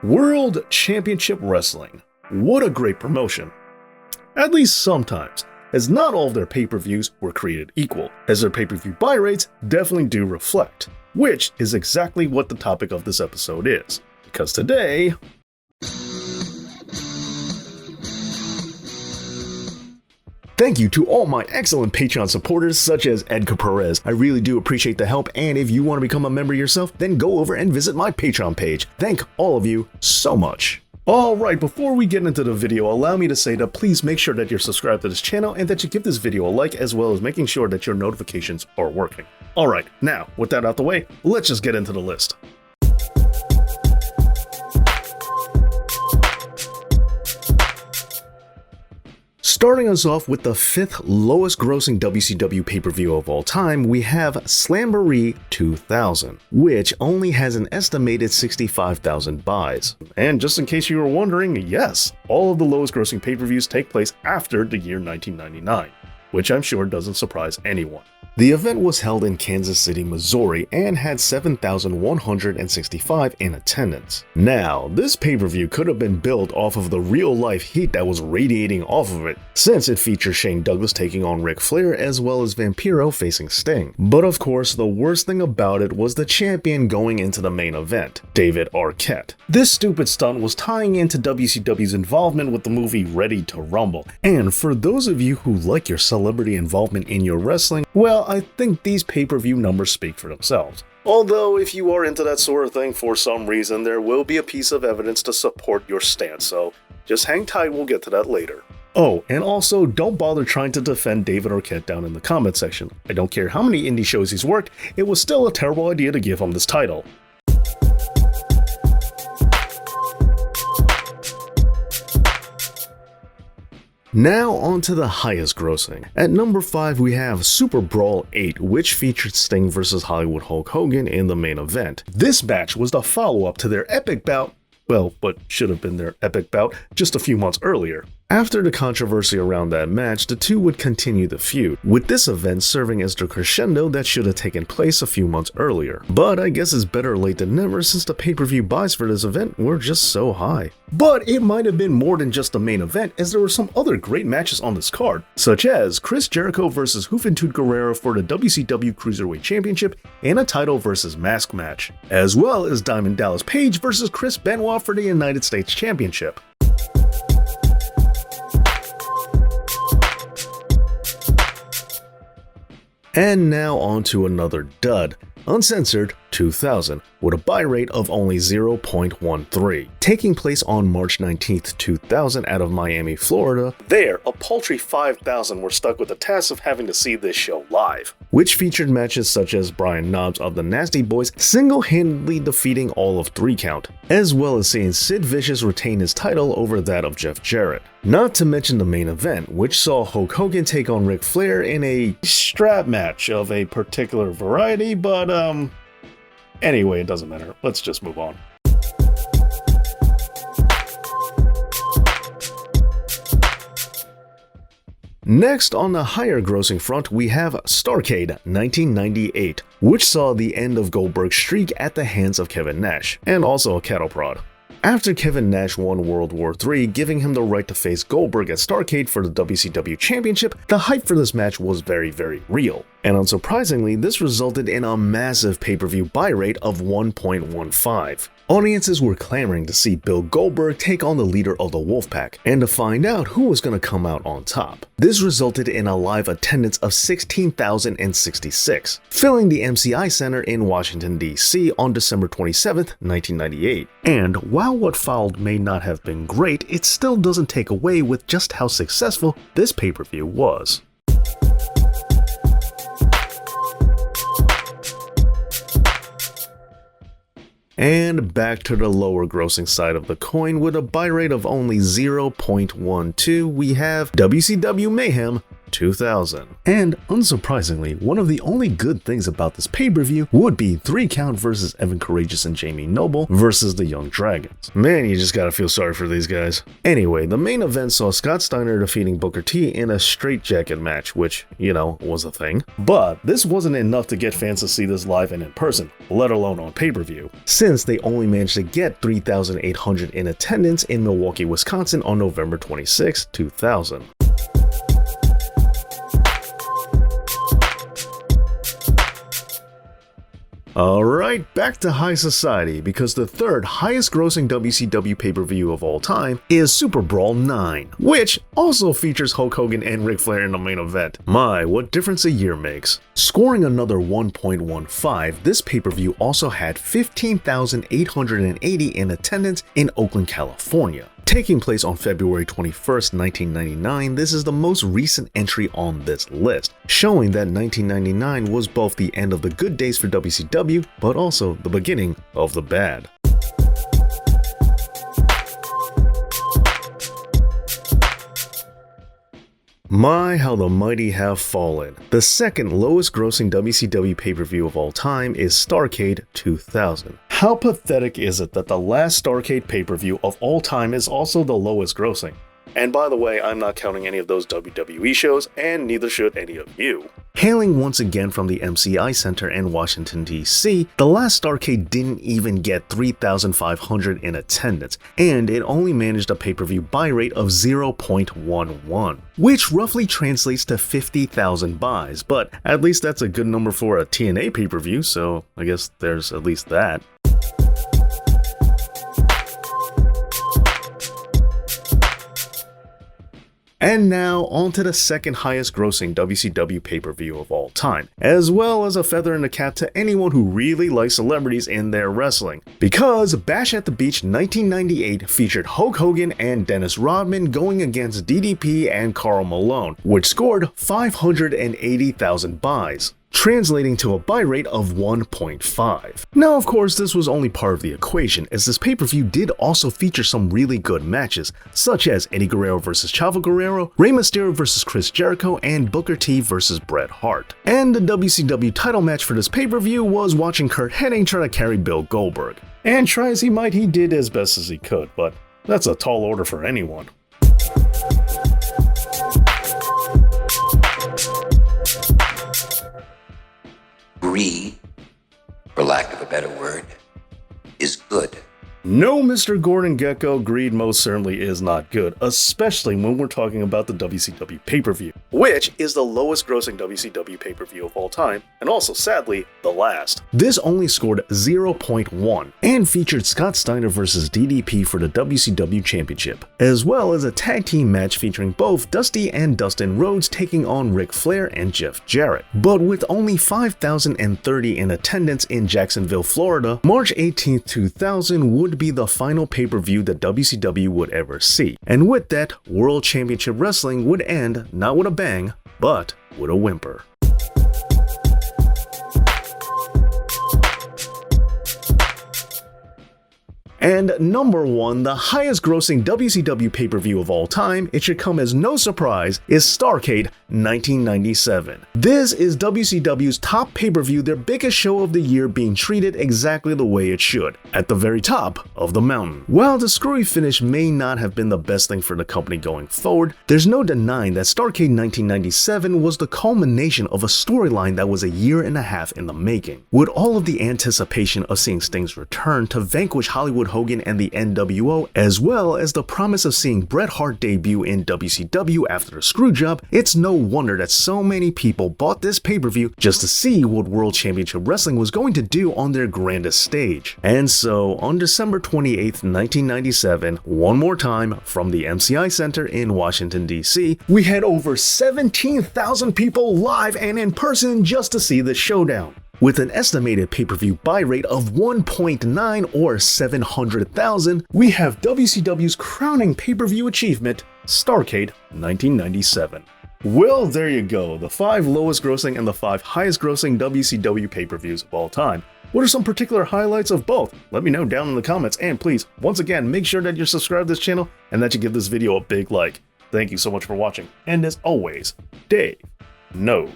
World Championship Wrestling. What a great promotion. At least sometimes, as not all of their pay-per-views were created equal, as their pay-per-view buy rates definitely do reflect, which is exactly what the topic of this episode is. Because today... Thank you to all my excellent Patreon supporters such as Edgar Perez. I really do appreciate the help, and if you want to become a member yourself, then go over and visit my Patreon page. Thank all of you so much. Alright, before we get into the video, allow me to say that please make sure that you're subscribed to this channel and that you give this video a like, as well as making sure that your notifications are working. Alright, now, with that out the way, let's just get into the list. Starting us off with the 5th lowest grossing WCW pay-per-view of all time, we have Slamboree 2000, which only has an estimated 65,000 buys. And just in case you were wondering, yes, all of the lowest grossing pay-per-views take place after the year 1999, which I'm sure doesn't surprise anyone. The event was held in Kansas City, Missouri, and had 7,165 in attendance. Now, this pay-per-view could have been built off of the real-life heat that was radiating off of it, since it featured Shane Douglas taking on Ric Flair as well as Vampiro facing Sting. But of course, the worst thing about it was the champion going into the main event, David Arquette. This stupid stunt was tying into WCW's involvement with the movie Ready to Rumble, and for those of you who like your celebrity involvement in your wrestling, well, I think these pay-per-view numbers speak for themselves. Although, if you are into that sort of thing for some reason, there will be a piece of evidence to support your stance, so just hang tight, we'll get to that later. Oh, and also, don't bother trying to defend David Arquette down in the comment section. I don't care how many indie shows he's worked, it was still a terrible idea to give him this title. Now on to the highest grossing. At number 5 we have Super Brawl 8, which featured Sting vs Hollywood Hulk Hogan in the main event. This match was the follow-up to their epic bout, well, what should have been their epic bout just a few months earlier. After the controversy around that match, the two would continue the feud, with this event serving as the crescendo that should have taken place a few months earlier. But I guess it's better late than never, since the pay-per-view buys for this event were just so high. But it might have been more than just the main event, as there were some other great matches on this card, such as Chris Jericho vs Juventud Guerrero for the WCW Cruiserweight Championship and a title versus mask match, as well as Diamond Dallas Page vs Chris Benoit for the United States Championship. And now on to another dud, Uncensored 2000, with a buy rate of only 0.13. Taking place on March 19th, 2000 out of Miami, Florida, there, a paltry 5,000 were stuck with the task of having to see this show live, which featured matches such as Brian Knobbs of the Nasty Boys single-handedly defeating all of 3 Count, as well as seeing Sid Vicious retain his title over that of Jeff Jarrett. Not to mention the main event, which saw Hulk Hogan take on Ric Flair in a strap match of a particular variety, but anyway, it doesn't matter. Let's just move on. Next, on the higher grossing front, we have Starrcade 1998, which saw the end of Goldberg's streak at the hands of Kevin Nash, and also a cattle prod. After Kevin Nash won World War III, giving him the right to face Goldberg at Starrcade for the WCW Championship, the hype for this match was very, very real. And unsurprisingly, this resulted in a massive pay-per-view buy rate of 1.15. Audiences were clamoring to see Bill Goldberg take on the leader of the Wolfpack, and to find out who was going to come out on top. This resulted in a live attendance of 16,066, filling the MCI Center in Washington, D.C. on December 27, 1998. And while what followed may not have been great, it still doesn't take away with just how successful this pay-per-view was. And back to the lower grossing side of the coin, with a buy rate of only 0.12, we have WCW Mayhem 2000. And unsurprisingly, one of the only good things about this pay-per-view would be 3 Count versus Evan Courageous and Jamie Noble versus the Young Dragons. Man, you just gotta feel sorry for these guys. Anyway, the main event saw Scott Steiner defeating Booker T in a straitjacket match, which, you know, was a thing. But this wasn't enough to get fans to see this live and in person, let alone on pay-per-view, since they only managed to get 3,800 in attendance in Milwaukee, Wisconsin on November 26, 2000. Alright, back to high society, because the third highest grossing WCW pay-per-view of all time is Super Brawl 9, which also features Hulk Hogan and Ric Flair in the main event. My, what difference a year makes. Scoring another 1.15, this pay-per-view also had 15,880 in attendance in Oakland, California. Taking place on February 21st, 1999, this is the most recent entry on this list, showing that 1999 was both the end of the good days for WCW, but also the beginning of the bad. My, how the mighty have fallen. The second lowest grossing WCW pay-per-view of all time is Starrcade 2000. How pathetic is it that the last Starrcade pay-per-view of all time is also the lowest grossing? And by the way, I'm not counting any of those WWE shows, and neither should any of you. Hailing once again from the MCI Center in Washington, D.C., the last Starrcade didn't even get 3,500 in attendance, and it only managed a pay-per-view buy rate of 0.11, which roughly translates to 50,000 buys, but at least that's a good number for a TNA pay-per-view, so I guess there's at least that. And now, on to the second highest grossing WCW pay-per-view of all time, as well as a feather in the cap to anyone who really likes celebrities in their wrestling. Because Bash at the Beach 1998 featured Hulk Hogan and Dennis Rodman going against DDP and Karl Malone, which scored 580,000 buys, translating to a buy rate of 1.5. Now, of course, this was only part of the equation, as this pay-per-view did also feature some really good matches, such as Eddie Guerrero vs. Chavo Guerrero, Rey Mysterio vs. Chris Jericho, and Booker T vs. Bret Hart. And the WCW title match for this pay-per-view was watching Curt Hennig try to carry Bill Goldberg. And try as he might, he did as best as he could, but that's a tall order for anyone. Greed, for lack of a better word, is good. No, Mr. Gordon Gekko, greed most certainly is not good, especially when we're talking about the WCW pay-per-view, which is the lowest grossing WCW pay-per-view of all time, and also, sadly, the last. This only scored 0.1, and featured Scott Steiner vs. DDP for the WCW Championship, as well as a tag team match featuring both Dusty and Dustin Rhodes taking on Ric Flair and Jeff Jarrett. But with only 5,030 in attendance in Jacksonville, Florida, March 18th, 2000 would be the final pay-per-view that WCW would ever see. And with that, World Championship Wrestling would end not with a bang, but with a whimper. And number 1, the highest grossing WCW pay-per-view of all time, it should come as no surprise, is Starrcade 1997. This is WCW's top pay-per-view, their biggest show of the year, being treated exactly the way it should, at the very top of the mountain. While the screwy finish may not have been the best thing for the company going forward, there's no denying that Starrcade 1997 was the culmination of a storyline that was a year and a half in the making. With all of the anticipation of seeing Sting's return to vanquish Hollywood Hogan and the NWO, as well as the promise of seeing Bret Hart debut in WCW after the screwjob, it's no wonder that so many people bought this pay-per-view just to see what World Championship Wrestling was going to do on their grandest stage. And so, on December 28th, 1997, one more time from the MCI Center in Washington, D.C., we had over 17,000 people live and in person just to see the showdown. With an estimated pay-per-view buy rate of 1.9 or 700,000, we have WCW's crowning pay-per-view achievement, Starrcade 1997. Well, there you go, the 5 lowest grossing and the 5 highest grossing WCW pay-per-views of all time. What are some particular highlights of both? Let me know down in the comments, and please, once again, make sure that you're subscribed to this channel and that you give this video a big like. Thank you so much for watching, and as always, Dave knows